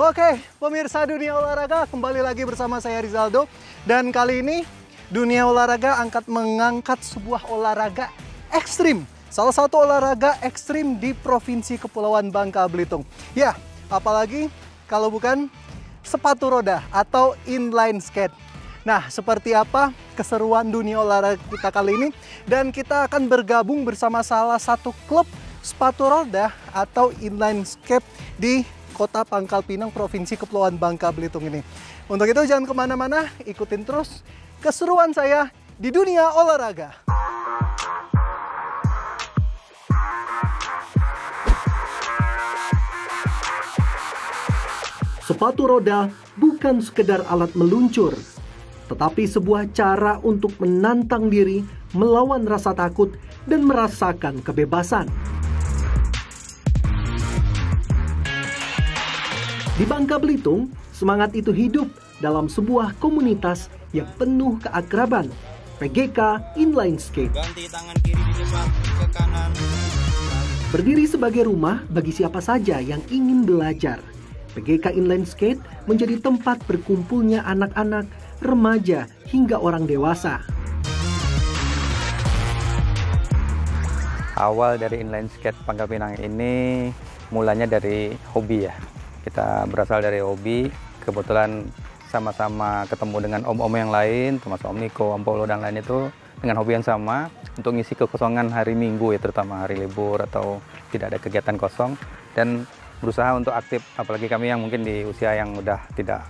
Oke, pemirsa Dunia Olahraga, kembali lagi bersama saya Rizaldo. Dan kali ini Dunia Olahraga mengangkat sebuah olahraga ekstrim. Salah satu olahraga ekstrim di Provinsi Kepulauan Bangka Belitung. Ya, apalagi kalau bukan sepatu roda atau inline skate. Nah, seperti apa keseruan dunia olahraga kita kali ini? Dan kita akan bergabung bersama salah satu klub sepatu roda atau inline skate di Kota Pangkal Pinang, Provinsi Kepulauan Bangka Belitung ini. Untuk itu jangan kemana-mana, ikutin terus keseruan saya di dunia olahraga. Sepatu roda bukan sekedar alat meluncur, tetapi sebuah cara untuk menantang diri, melawan rasa takut, dan merasakan kebebasan. Di Bangka Belitung, semangat itu hidup dalam sebuah komunitas yang penuh keakraban, PGK Inline Skate. Ganti tangan kiri di depan ke kanan. Berdiri sebagai rumah bagi siapa saja yang ingin belajar, PGK Inline Skate menjadi tempat berkumpulnya anak-anak, remaja, hingga orang dewasa. Awal dari inline skate Pangkal Pinang ini mulanya dari hobi ya. Kita berasal dari hobi, kebetulan sama-sama ketemu dengan om-om yang lain, termasuk Om Niko, Om Polo, dan lain itu dengan hobi yang sama untuk ngisi kekosongan hari Minggu ya, terutama hari libur atau tidak ada kegiatan kosong, dan berusaha untuk aktif, apalagi kami yang mungkin di usia yang udah tidak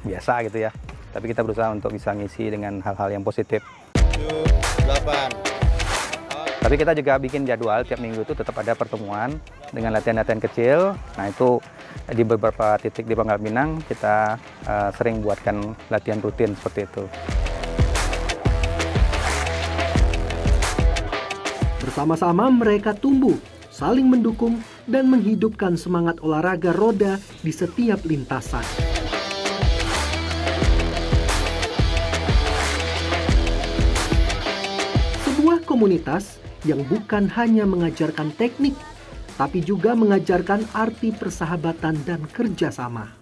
biasa gitu ya, tapi kita berusaha untuk bisa ngisi dengan hal-hal yang positif. 7, 8. Tapi kita juga bikin jadwal tiap minggu itu tetap ada pertemuan dengan latihan-latihan kecil. Nah itu di beberapa titik di Pangkal Pinang kita sering buatkan latihan rutin seperti itu. Bersama-sama mereka tumbuh, saling mendukung, dan menghidupkan semangat olahraga roda di setiap lintasan. Sebuah komunitas yang bukan hanya mengajarkan teknik, tapi juga mengajarkan arti persahabatan dan kerjasama.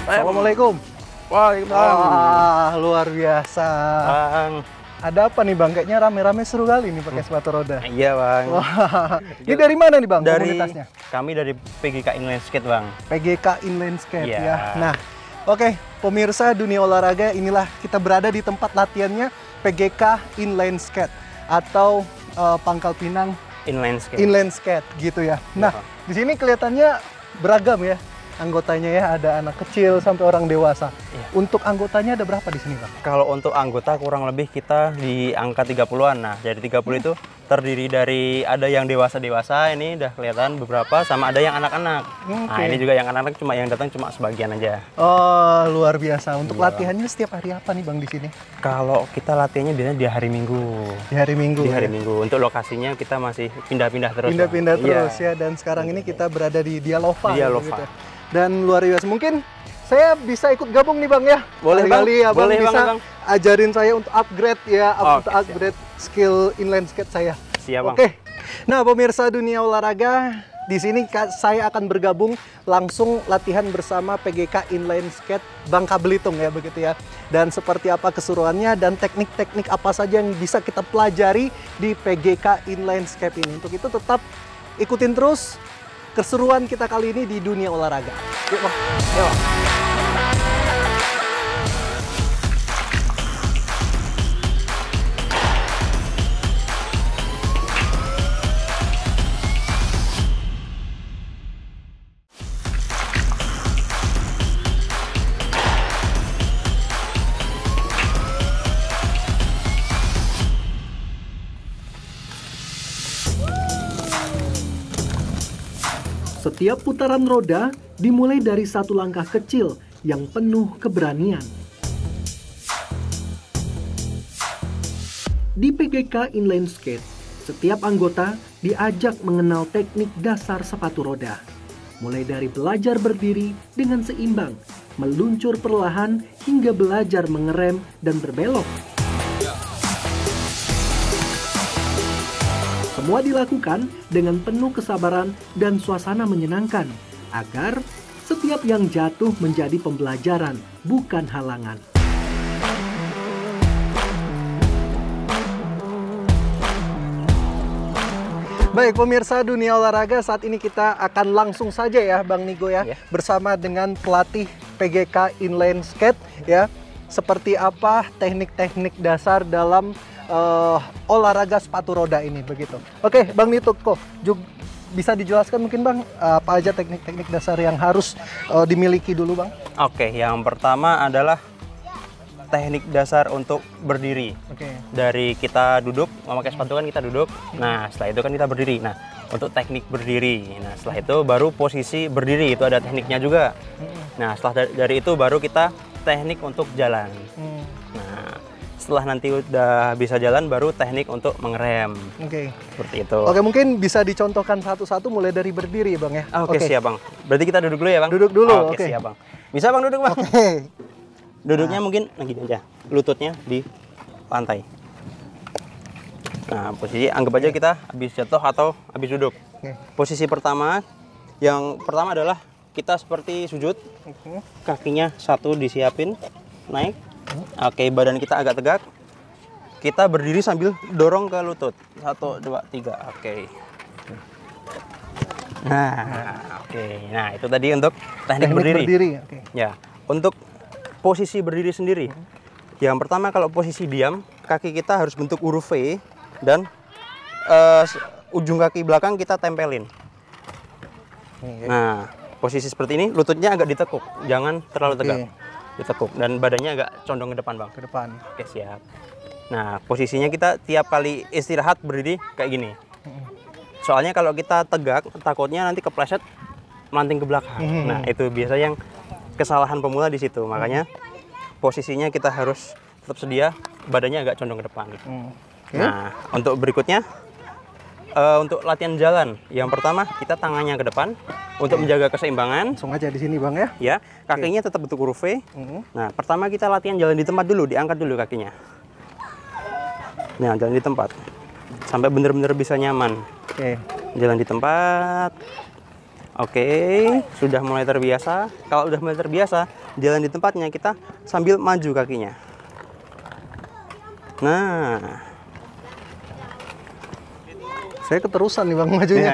Assalamualaikum. Waalaikumsalam. Wah, luar biasa. Bang. Ada apa nih Bang? Kayaknya rame-rame seru kali nih pakai sepatu roda. Iya bang. Wah, ini dari mana nih Bang komunitasnya? Kami dari PGK Inline Skate bang. PGK Inline Skate Iya. ya. Nah, oke, pemirsa dunia olahraga, inilah kita berada di tempat latihannya PGK Inline Skate atau Pangkal Pinang Inline Skate. Inline Skate gitu ya. Nah, di sini kelihatannya beragam ya anggotanya ya, ada anak kecil sampai orang dewasa. Iya. Untuk anggotanya ada berapa di sini, Bang? Kalau untuk anggota kurang lebih kita di angka 30-an. Nah, dari 30 itu terdiri dari ada yang dewasa-dewasa, ini udah kelihatan beberapa, sama ada yang anak-anak. Nah, ini juga yang anak-anak cuma yang datang cuma sebagian aja. Oh, luar biasa. Untuk Iya, latihannya setiap hari apa nih, Bang, di sini? Kalau kita latihannya biasanya di hari Minggu. Di hari Minggu. Di hari ya? Minggu. Untuk lokasinya kita masih pindah-pindah terus. Pindah-pindah Bang. terus Iya. ya, dan sekarang ini kita berada di Dialova. Dialova. Gitu ya. Dan luar biasa. Mungkin saya bisa ikut gabung nih Bang ya. Boleh, Bang. Kali-kali Abang Boleh, bisa Bang. ajarin saya untuk upgrade ya, Oke, upgrade skill inline skate saya. Siap, Bang. Oke. Nah, pemirsa dunia olahraga, di sini saya akan bergabung langsung latihan bersama PGK Inline Skate Bangka Belitung ya, begitu ya. Dan seperti apa keseruannya dan teknik-teknik apa saja yang bisa kita pelajari di PGK Inline Skate ini. Untuk itu tetap ikutin terus keseruan kita kali ini di dunia olahraga. Yuk, Bang. Yuk. Setiap putaran roda dimulai dari satu langkah kecil yang penuh keberanian. Di PGK Inline Skate, setiap anggota diajak mengenal teknik dasar sepatu roda. Mulai dari belajar berdiri dengan seimbang, meluncur perlahan, hingga belajar mengerem dan berbelok. Semua dilakukan dengan penuh kesabaran dan suasana menyenangkan, agar setiap yang jatuh menjadi pembelajaran, bukan halangan. Baik pemirsa Dunia Olahraga, saat ini kita akan langsung saja ya Bang Nigo ya, bersama dengan pelatih PGK Inline Skate ya. Seperti apa teknik-teknik dasar dalam olahraga sepatu roda ini begitu. Oke, Bang Niko, bisa dijelaskan mungkin Bang apa aja teknik-teknik dasar yang harus dimiliki dulu Bang? Oke, yang pertama adalah teknik dasar untuk berdiri. Dari kita duduk, memakai sepatu kan kita duduk. Nah, setelah itu kan kita berdiri. Nah, untuk teknik berdiri. Nah, setelah itu baru posisi berdiri, itu ada tekniknya juga. Nah, setelah dari itu baru kita teknik untuk jalan. Nah, setelah nanti udah bisa jalan baru teknik untuk mengerem. Seperti itu. Oke, mungkin bisa dicontohkan satu-satu mulai dari berdiri Bang ya. Oke, siap Bang. Berarti kita duduk dulu ya Bang? Duduk dulu. Oke, siap Bang. Bisa Bang duduk Bang? Oke. Duduknya mungkin gini aja, lututnya di lantai. Nah, posisi anggap aja kita habis jatuh atau habis duduk. Posisi pertama, yang pertama adalah kita seperti sujud. Kakinya satu disiapin, naik. Oke, badan kita agak tegak. Kita berdiri sambil dorong ke lutut. 1, 2, 3. Oke. Nah, oke. Nah, itu tadi untuk teknik berdiri. Ya, untuk posisi berdiri sendiri. Yang pertama kalau posisi diam, kaki kita harus bentuk huruf V dan ujung kaki belakang kita tempelin. Nah, posisi seperti ini, lututnya agak ditekuk, jangan terlalu tegak. Ditekuk dan badannya agak condong ke depan Bang. Ke depan. Oke, siap. Nah, posisinya kita tiap kali istirahat berdiri kayak gini. Soalnya kalau kita tegak, takutnya nanti kepleset melanting ke belakang. Nah, itu biasa yang kesalahan pemula di situ. Makanya posisinya kita harus tetap sedia, badannya agak condong ke depan. Nah, untuk berikutnya, untuk latihan jalan, yang pertama kita tangannya ke depan untuk menjaga keseimbangan. Langsung aja di sini Bang ya. Ya, kakinya tetap bentuk huruf V. Nah, pertama kita latihan jalan di tempat dulu, diangkat dulu kakinya. Nah, jalan di tempat sampai benar-benar bisa nyaman. Jalan di tempat. Oke, sudah mulai terbiasa. Kalau udah mulai terbiasa, jalan di tempatnya kita sambil maju kakinya. Nah, saya keterusan nih Bang majunya.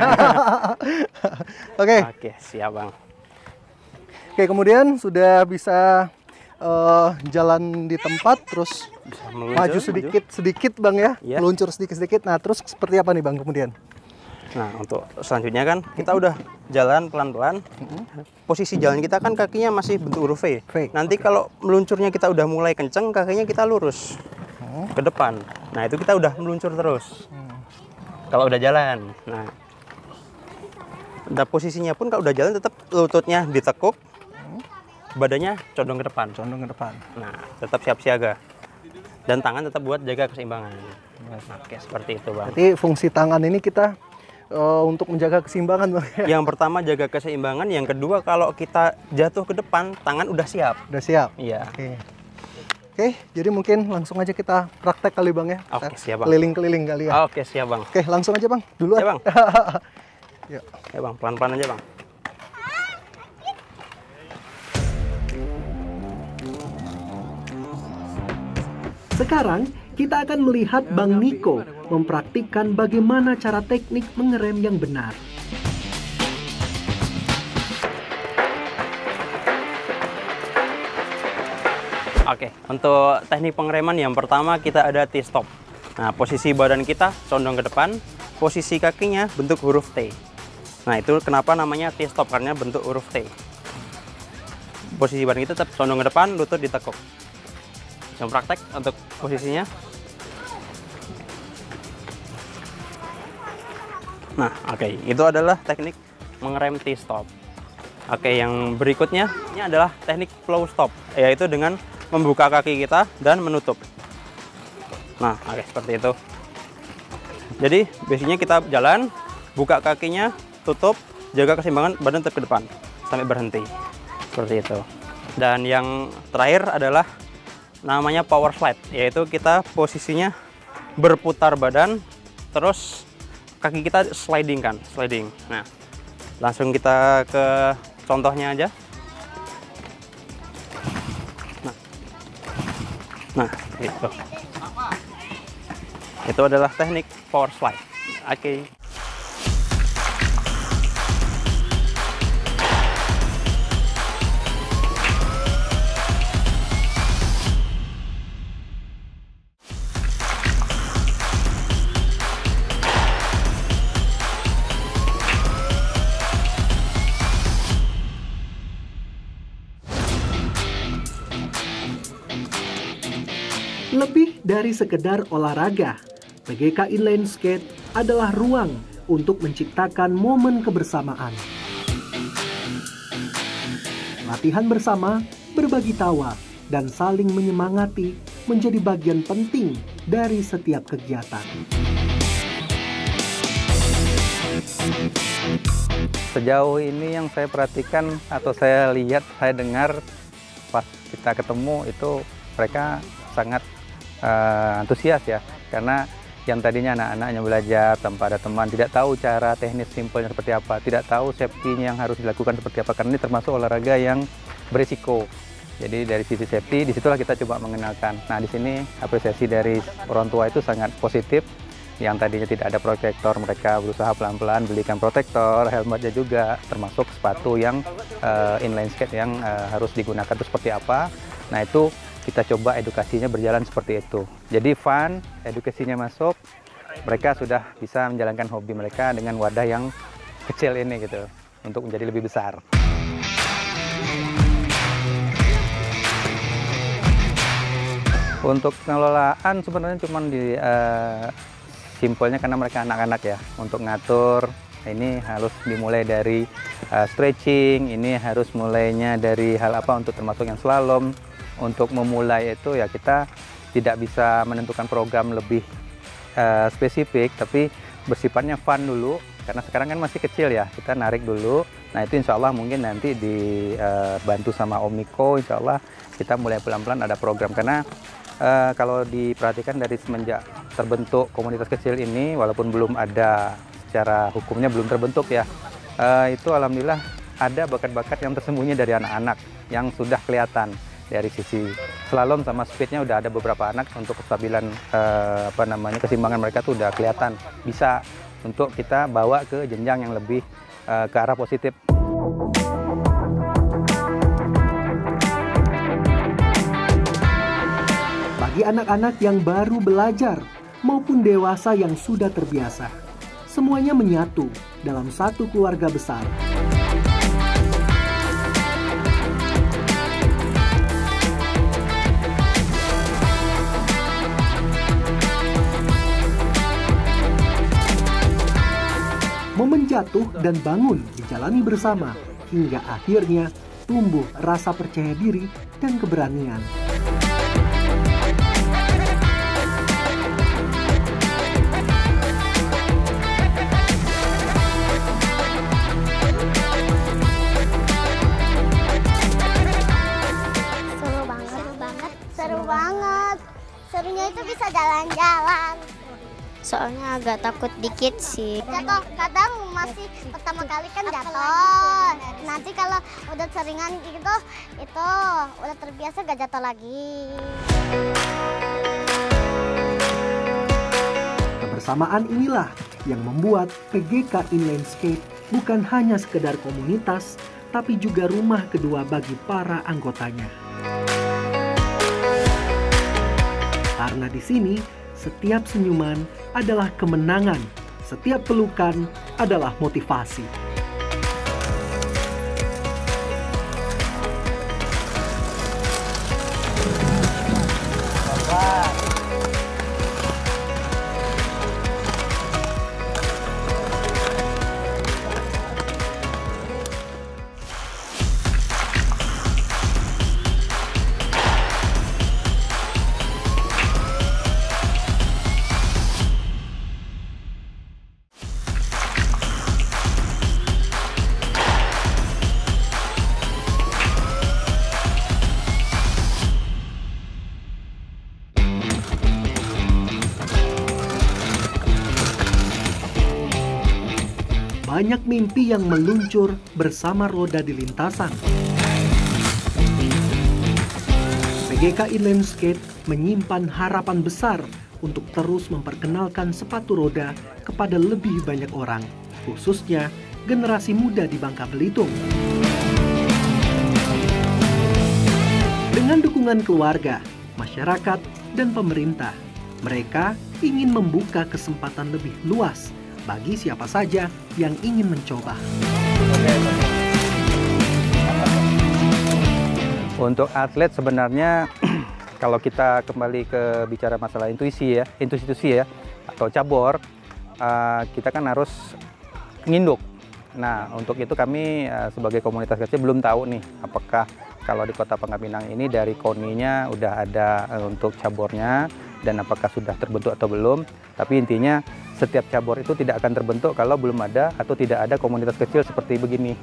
Oke, siap Bang. Oke, kemudian sudah bisa jalan di tempat, terus bisa maju sedikit Bang ya, meluncur sedikit-sedikit. Nah, terus seperti apa nih Bang kemudian? Nah, untuk selanjutnya kan kita udah jalan pelan-pelan. Posisi jalan kita kan kakinya masih bentuk huruf V. Nanti kalau meluncurnya kita udah mulai kenceng, kakinya kita lurus ke depan. Nah, itu kita udah meluncur terus. Kalau udah jalan. Nah, posisinya pun kalau udah jalan tetap lututnya ditekuk, badannya condong ke depan. Nah, tetap siap siaga. Dan tangan tetap buat jaga keseimbangan. Oke, seperti itu Bang. Jadi fungsi tangan ini kita untuk menjaga keseimbangan Bang. Yang pertama jaga keseimbangan, yang kedua kalau kita jatuh ke depan, tangan udah siap. Udah siap? Iya. Oke, jadi mungkin langsung aja kita praktek kali Bang ya. Oke, siap Bang. Keliling-keliling kali ya. Oke, siap Bang. Oke, langsung aja Bang, duluan. Ya Bang. Yuk. Ya Bang, pelan-pelan aja Bang. Sekarang kita akan melihat Bang Niko mempraktikkan bagaimana cara teknik mengerem yang benar. Oke, untuk teknik pengereman yang pertama kita ada T-stop. Nah, posisi badan kita condong ke depan, posisi kakinya bentuk huruf T. Nah, itu kenapa namanya T-stop, karena bentuk huruf T. Posisi badan kita tetap condong ke depan, lutut ditekuk. Yang praktek untuk posisinya. Nah, oke, itu adalah teknik mengerem T-stop. Oke, yang berikutnya ini adalah teknik flow stop, yaitu dengan membuka kaki kita dan menutup. Nah, oke, seperti itu. Jadi basicnya kita jalan, buka kakinya, tutup, jaga keseimbangan badan tetap ke depan sampai berhenti. Seperti itu. Dan yang terakhir adalah namanya power slide, yaitu kita posisinya berputar badan, terus kaki kita sliding. Nah, langsung kita ke contohnya aja. Nah, gitu. Itu adalah teknik power slide. Oke. Lebih dari sekedar olahraga, PGK Inline Skate adalah ruang untuk menciptakan momen kebersamaan. Latihan bersama, berbagi tawa, dan saling menyemangati menjadi bagian penting dari setiap kegiatan. Sejauh ini yang saya perhatikan atau saya lihat, saya dengar pas kita ketemu itu mereka sangat antusias ya, karena yang tadinya anak-anaknya belajar tanpa ada teman, tidak tahu cara teknis simpelnya seperti apa, tidak tahu safety-nya yang harus dilakukan seperti apa, karena ini termasuk olahraga yang berisiko. Jadi dari sisi safety, disitulah kita coba mengenalkan. Nah, di sini apresiasi dari orang tua itu sangat positif. Yang tadinya tidak ada protektor, mereka berusaha pelan-pelan belikan protektor, helmetnya juga, termasuk sepatu yang inline skate yang harus digunakan itu seperti apa. Nah, itu kita coba edukasinya berjalan seperti itu. Jadi fun, edukasinya masuk, mereka sudah bisa menjalankan hobi mereka dengan wadah yang kecil ini gitu, untuk menjadi lebih besar. Untuk pengelolaan sebenarnya cuma di simpelnya karena mereka anak-anak ya, untuk ngatur ini harus dimulai dari stretching, ini harus mulainya dari hal apa untuk termasuk yang slalom. Untuk memulai itu ya kita tidak bisa menentukan program lebih spesifik, tapi bersifatnya fun dulu, karena sekarang kan masih kecil ya, kita narik dulu. Nah itu insya Allah mungkin nanti dibantu sama Om Niko, insya Allah kita mulai pelan-pelan ada program, karena kalau diperhatikan dari semenjak terbentuk komunitas kecil ini, walaupun belum ada secara hukumnya belum terbentuk ya, itu alhamdulillah ada bakat-bakat yang tersembunyi dari anak-anak yang sudah kelihatan. Dari sisi slalom sama speednya udah ada beberapa anak, untuk kestabilan keseimbangan mereka tuh udah kelihatan, bisa untuk kita bawa ke jenjang yang lebih ke arah positif. Bagi anak-anak yang baru belajar maupun dewasa yang sudah terbiasa, semuanya menyatu dalam satu keluarga besar. Momen jatuh dan bangun dijalani bersama, hingga akhirnya tumbuh rasa percaya diri dan keberanian. Seru banget. Serunya itu bisa jalan-jalan. Soalnya agak takut dikit sih. Jatuh, kadang masih pertama kali kan jatuh. Nanti kalau udah seringan gitu, itu udah terbiasa gak jatuh lagi. Kebersamaan inilah yang membuat PGK Inline Skate bukan hanya sekedar komunitas, tapi juga rumah kedua bagi para anggotanya. Karena di sini, setiap senyuman adalah kemenangan, setiap pelukan adalah motivasi. banyak mimpi yang meluncur bersama roda di lintasan. PGK Inline Skate menyimpan harapan besar untuk terus memperkenalkan sepatu roda kepada lebih banyak orang, khususnya generasi muda di Bangka Belitung. Dengan dukungan keluarga, masyarakat, dan pemerintah, mereka ingin membuka kesempatan lebih luas bagi siapa saja yang ingin mencoba. Untuk atlet sebenarnya kalau kita kembali ke bicara masalah intuisi ya, atau cabor, kita kan harus nginduk. Nah, untuk itu kami sebagai komunitas kecil belum tahu nih apakah kalau di Kota Pangkal Pinang ini dari KONI-nya udah ada untuk cabornya dan apakah sudah terbentuk atau belum. Tapi intinya setiap cabor itu tidak akan terbentuk kalau belum ada atau tidak ada komunitas kecil seperti begini.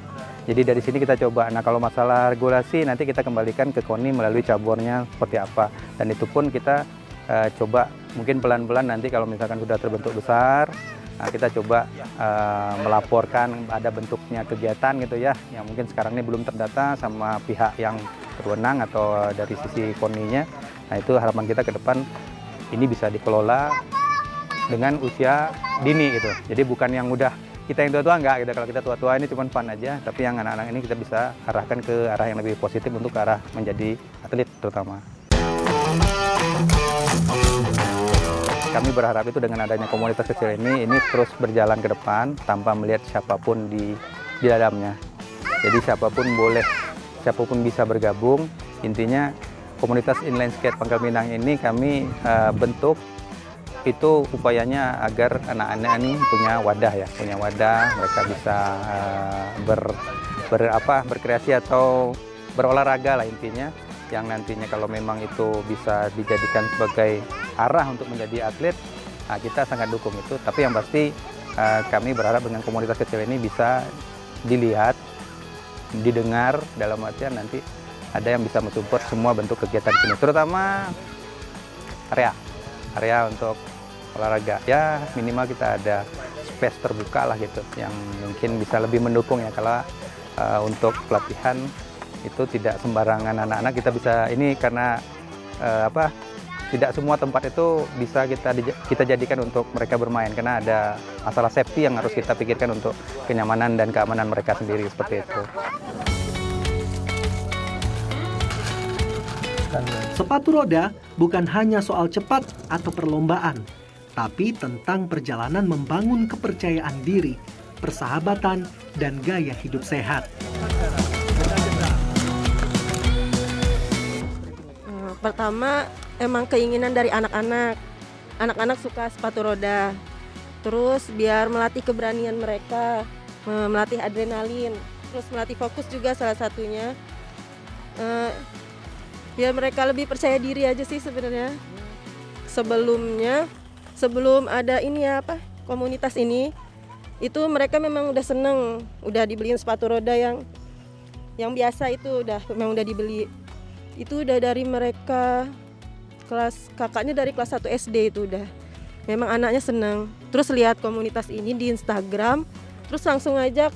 Jadi dari sini kita coba. Nah, kalau masalah regulasi nanti kita kembalikan ke KONI melalui cabornya seperti apa. Dan itu pun kita coba mungkin pelan-pelan nanti kalau misalkan sudah terbentuk besar, nah, kita coba melaporkan ada bentuknya kegiatan gitu ya, yang mungkin sekarang ini belum terdata sama pihak yang berwenang atau dari sisi KONI-nya. Nah, itu harapan kita ke depan ini bisa dikelola dengan usia dini gitu. Jadi bukan yang udah kita yang tua-tua enggak gitu. Kalau kita tua-tua ini cuma fun aja, tapi yang anak-anak ini kita bisa arahkan ke arah yang lebih positif untuk ke arah menjadi atlet terutama. Kami berharap itu dengan adanya komunitas kecil ini terus berjalan ke depan tanpa melihat siapapun di dalamnya. Jadi siapapun bisa bergabung. Intinya komunitas inline skate Pangkal Pinang ini kami bentuk itu upayanya agar anak-anak ini punya wadah, mereka bisa berkreasi atau berolahraga lah intinya, yang nantinya kalau memang itu bisa dijadikan sebagai arah untuk menjadi atlet, nah kita sangat dukung itu. Tapi yang pasti kami berharap dengan komunitas kecil ini bisa dilihat, didengar, dalam artian nanti ada yang bisa mensupport semua bentuk kegiatan ini, terutama area untuk olahraga. Ya minimal kita ada space terbuka lah gitu, yang mungkin bisa lebih mendukung ya. Kalau untuk pelatihan itu tidak sembarangan anak-anak kita bisa ini, karena tidak semua tempat itu bisa kita jadikan untuk mereka bermain, karena ada masalah safety yang harus kita pikirkan untuk kenyamanan dan keamanan mereka sendiri, seperti itu. Sepatu roda bukan hanya soal cepat atau perlombaan, tapi tentang perjalanan membangun kepercayaan diri, persahabatan, dan gaya hidup sehat. Pertama, emang keinginan dari anak-anak. Anak-anak suka sepatu roda. Terus biar melatih keberanian mereka, melatih adrenalin, terus melatih fokus juga salah satunya. Biar mereka lebih percaya diri aja sih sebenarnya. Sebelum ada komunitas ini, itu mereka memang udah seneng, udah dibeliin sepatu roda yang biasa itu memang udah dibeli. Itu udah dari mereka kakaknya dari kelas 1 SD itu udah. Memang anaknya seneng. Terus lihat komunitas ini di Instagram, terus langsung ajak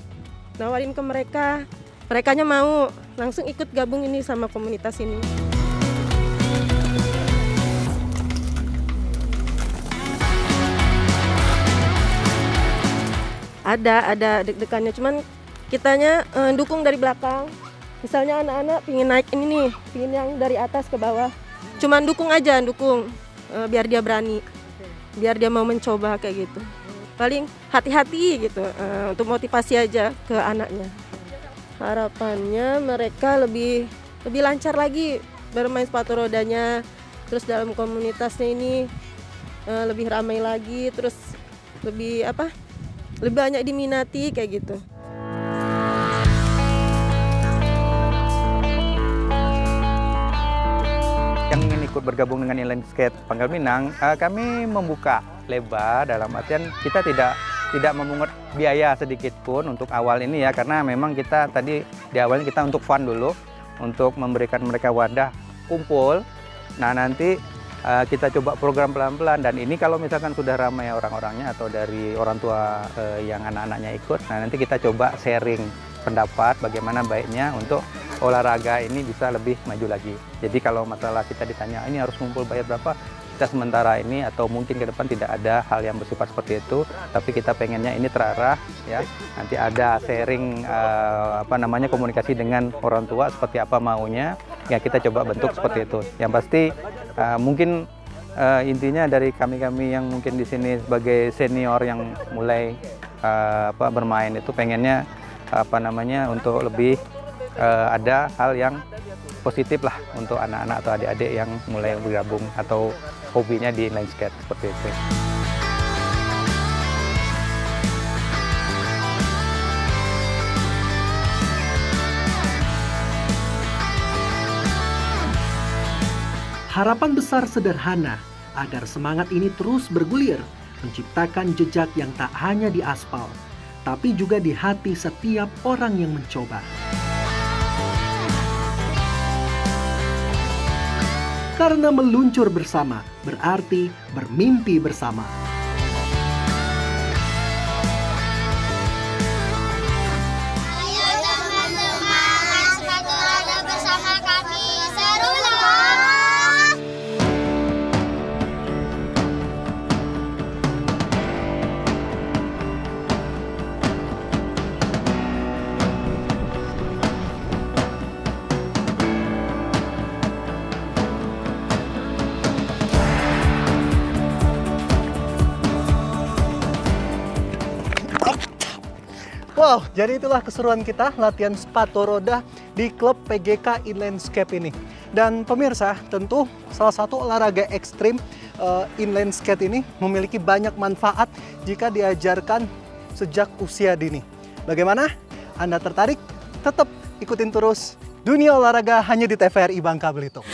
nawarin ke mereka. Merekanya mau langsung ikut gabung ini sama komunitas ini. Ada deg-degannya, cuman kitanya dukung dari belakang. Misalnya anak-anak pingin naik ini nih, pingin yang dari atas ke bawah. Cuman dukung biar dia berani, biar dia mau mencoba kayak gitu. Paling hati-hati gitu, untuk motivasi aja ke anaknya. Harapannya mereka lebih lancar lagi bermain sepatu rodanya. Terus dalam komunitasnya ini lebih ramai lagi, terus lebih banyak diminati kayak gitu. Yang ingin ikut bergabung dengan inline skate Pangkal Pinang, kami membuka lebar dalam artian kita tidak memungut biaya sedikit pun untuk awal ini ya, karena memang kita tadi di awalnya kita untuk fun dulu, untuk memberikan mereka wadah kumpul. Nah nanti kita coba program pelan-pelan, dan ini kalau misalkan sudah ramai orang-orangnya atau dari orang tua yang anak-anaknya ikut, nah nanti kita coba sharing pendapat bagaimana baiknya untuk olahraga ini bisa lebih maju lagi. Jadi kalau masalah kita ditanya ini harus ngumpul bayar berapa, kita sementara ini atau mungkin ke depan tidak ada hal yang bersifat seperti itu, tapi kita pengennya ini terarah ya. Nanti ada sharing komunikasi dengan orang tua seperti apa maunya, ya kita coba bentuk seperti itu. Yang pasti mungkin intinya dari kami-kami yang mungkin di sini sebagai senior yang mulai bermain itu pengennya untuk lebih ada hal yang positif lah untuk anak-anak atau adik-adik yang mulai bergabung atau hobinya di inline skate seperti itu. Harapan besar sederhana agar semangat ini terus bergulir, menciptakan jejak yang tak hanya di aspal, tapi juga di hati setiap orang yang mencoba. Karena meluncur bersama berarti bermimpi bersama. Ayo teman-teman, sepatu roda bersama kami, seru loh. Wow, jadi itulah keseruan kita latihan sepatu roda di klub PGK Inline Skate ini. Dan pemirsa, tentu salah satu olahraga ekstrim inline skate ini memiliki banyak manfaat jika diajarkan sejak usia dini. Bagaimana? Anda tertarik? Tetap ikutin terus Dunia Olahraga hanya di TVRI Bangka Belitung.